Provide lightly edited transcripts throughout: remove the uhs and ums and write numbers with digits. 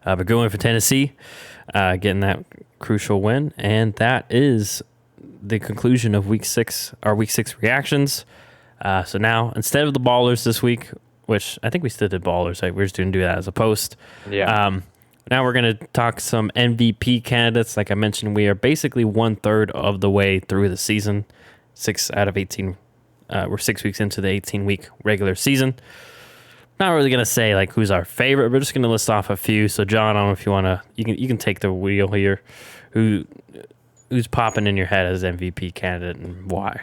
But going for Tennessee, getting that crucial win. And that is the conclusion of our week 6 reactions. So now, instead of the ballers this week, which I think we still did ballers, we're just going to do that as a post. Yeah. Now we're going to talk some MVP candidates. Like I mentioned, we are basically 1/3 of the way through the season. 6 out of 18. We're 6 weeks into the 18-week regular season. Not really going to say like who's our favorite. We're just going to list off a few. So John, I don't know if you want to, you can take the wheel here. Who's popping in your head as MVP candidate and why?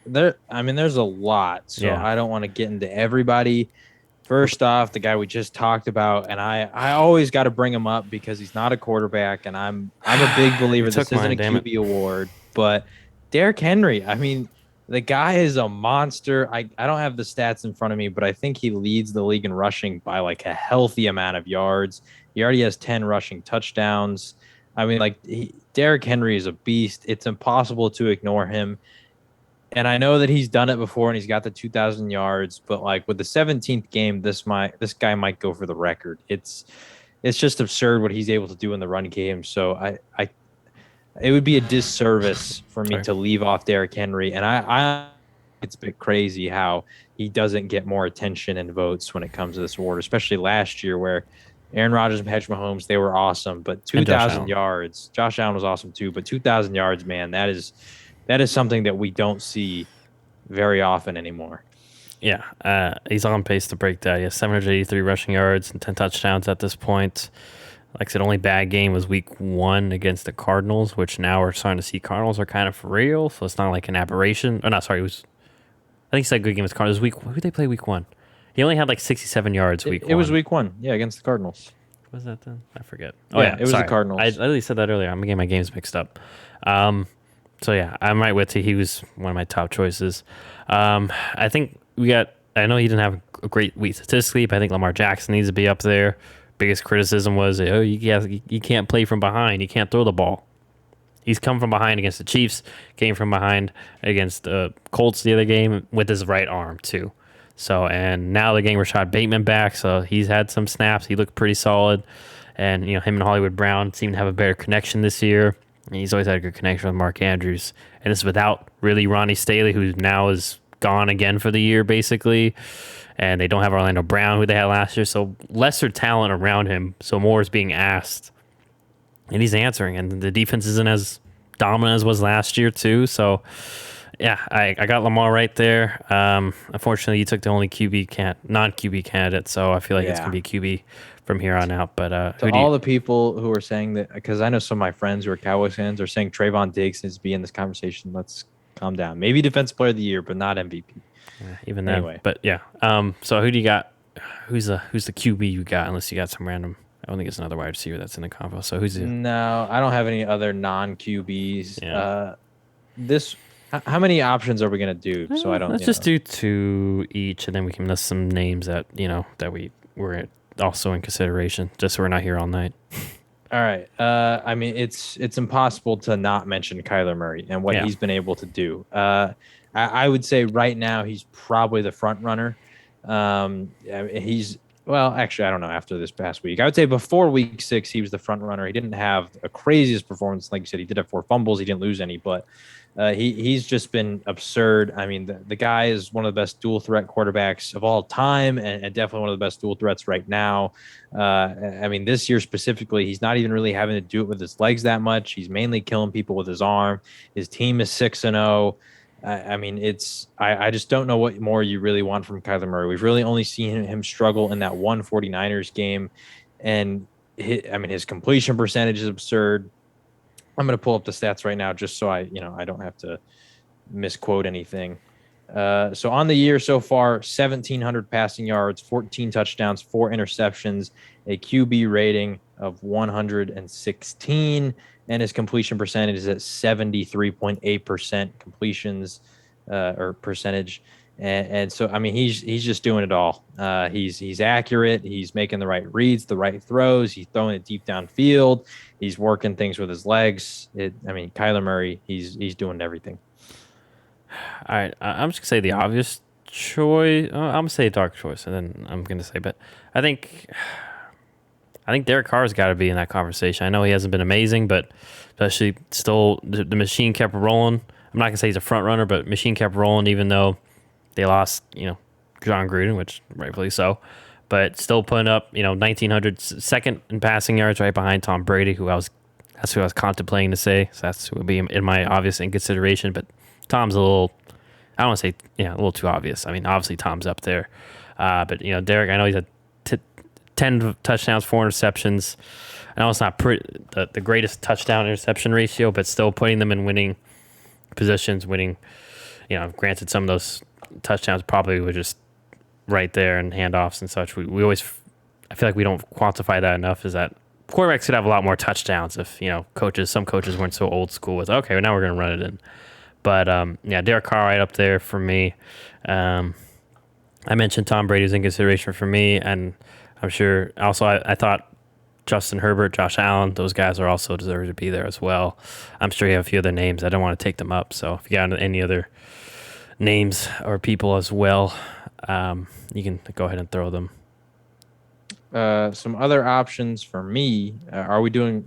There's a lot, so Yeah. I don't want to get into everybody. First off, the guy we just talked about, and I always got to bring him up because he's not a quarterback, and I'm a big believer this isn't a QB award, but Derrick Henry. I mean, the guy is a monster. I don't have the stats in front of me, but I think he leads the league in rushing by like a healthy amount of yards. He already has 10 rushing touchdowns. I mean, like Derrick Henry is a beast. It's impossible to ignore him. And I know that he's done it before and he's got the 2,000 yards, but like with the 17th game, this guy might go for the record. It's just absurd what he's able to do in the run game. So it would be a disservice for me to leave off Derrick Henry. And I it's a bit crazy how he doesn't get more attention and votes when it comes to this award, especially last year where Aaron Rodgers and Patrick Mahomes, they were awesome, but 2,000 yards, Josh Allen was awesome too, but 2,000 yards, man, that is something that we don't see very often anymore. Yeah, he's on pace to break that. He has 783 rushing yards and 10 touchdowns at this point. Like I said, only bad game was week 1 against the Cardinals, which now we're starting to see Cardinals are kind of for real, so it's not like an aberration. Oh, no, sorry, I think he said good game was Cardinals. Who did they play week 1? He only had like 67 yards week 1. It was week 1, yeah, against the Cardinals. Was that then? I forget. Oh, yeah, it was the Cardinals. I literally said that earlier. I'm getting my games mixed up. So yeah, I'm right with you. He was one of my top choices. I think I know he didn't have a great week statistically, but I think Lamar Jackson needs to be up there. Biggest criticism was, you can't play from behind. You can't throw the ball. He's come from behind against the Chiefs, came from behind against the Colts the other game with his right arm too. So, and now they're getting Rashad Bateman back, so he's had some snaps. He looked pretty solid. And, him and Hollywood Brown seem to have a better connection this year. And he's always had a good connection with Mark Andrews. And this is without really Ronnie Staley, who now is gone again for the year, basically. And they don't have Orlando Brown, who they had last year. So lesser talent around him. So more is being asked. And he's answering. And the defense isn't as dominant as was last year, too. So, yeah, I got Lamar right there. Unfortunately, you took the only non-QB candidate. So I feel like it's going to be QB from here on out. But to all the people who are saying that, because I know some of my friends who are Cowboys fans are saying Trayvon Diggs needs to be in this conversation. Let's calm down. Maybe Defensive Player of the Year, but not MVP. Yeah, even then. Anyway. But yeah. So who do you got? Who's the QB you got? Unless you got some random. I don't think it's another wide receiver that's in the convo. So who's No, I don't have any other non-QBs. Yeah. How many options are we gonna do? So I don't. Let's just do 2 each, and then we can list some names that that we were also in consideration, just so we're not here all night. All right. I mean, it's impossible to not mention Kyler Murray and what he's been able to do. I would say right now he's probably the front runner. Actually, I don't know. After this past week, I would say before week 6, he was the front runner. He didn't have a craziest performance, like you said. He did have 4 fumbles. He didn't lose any, but he's just been absurd. I mean, the guy is one of the best dual threat quarterbacks of all time, and definitely one of the best dual threats right now. I mean, this year specifically, he's not even really having to do it with his legs that much. He's mainly killing people with his arm. His team is 6-0. I mean, I just don't know what more you really want from Kyler Murray. We've really only seen him struggle in that 49ers game, and his completion percentage is absurd. I'm going to pull up the stats right now just so I don't have to misquote anything. So on the year so far, 1,700 passing yards, 14 touchdowns, 4 interceptions, a QB rating of 116, and his completion percentage is at 73.8% completions or percentage. And so, I mean, he's just doing it all. He's accurate. He's making the right reads, the right throws. He's throwing it deep downfield. He's working things with his legs. Kyler Murray, he's doing everything. All right, I'm just gonna say the obvious choice. I'm gonna say dark choice, and then I'm gonna say, but I think I think Derek Carr's got to be in that conversation. I know he hasn't been amazing, but especially still the machine kept rolling. I'm not gonna say he's a front runner, but machine kept rolling even though they lost, John Gruden, which rightfully so, but still putting up, 1900, second in passing yards, right behind Tom Brady, that's who I was contemplating to say. So that's who would be in my obvious in consideration. But Tom's a little, I don't want to say, a little too obvious. I mean, obviously Tom's up there, but Derek, I know he's had 10 touchdowns, 4 interceptions. I know it's not the greatest touchdown interception ratio, but still putting them in winning positions, winning. Granted, some of those touchdowns probably were just right there and handoffs and such. We always, I feel like we don't quantify that enough. Is that quarterbacks could have a lot more touchdowns if some coaches weren't so old school with okay, well, now we're gonna run it in. But Derek Carr right up there for me. I mentioned Tom Brady's in consideration for me, and I'm sure also I thought Justin Herbert, Josh Allen, those guys are also deserve to be there as well. I'm sure you have a few other names. I don't want to take them up. So if you got any other names or people as well, you can go ahead and throw them. Some other options for me. Are we doing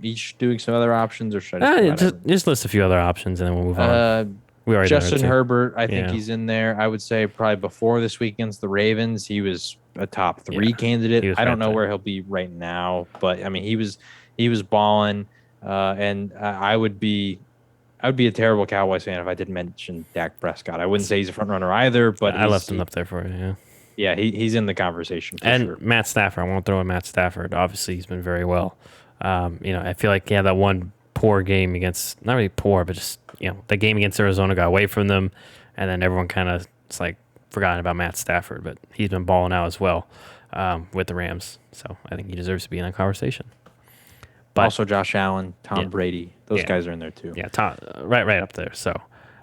some other options, or should I just list a few other options and then we'll move on? We already Justin Herbert, I think he's in there. I would say probably before this week against the Ravens, he was a top 3 candidate. I don't know where he'll be right now, but I mean he was balling, and I would be a terrible Cowboys fan if I didn't mention Dak Prescott. I wouldn't say he's a front runner either, but I left him up there for you. Yeah. Yeah, he's in the conversation for and sure. Matt Stafford, I won't throw in Matt Stafford. Obviously, he's been very well. I feel like that one poor game against, not really poor, but just the game against Arizona got away from them, and then everyone kind of forgotten about Matt Stafford. But he's been balling out as well with the Rams, so I think he deserves to be in that conversation. But also Josh Allen, Tom Brady, those guys are in there too. Yeah, Tom, right up there. So,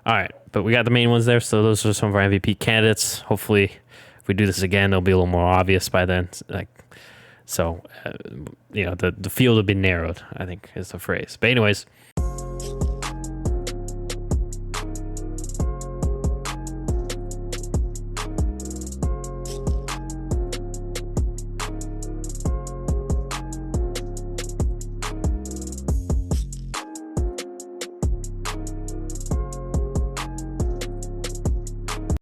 all right, but we got the main ones there. So those are some of our MVP candidates. Hopefully, if we do this again, it'll be a little more obvious by then. The field will be narrowed, I think is the phrase. But anyways,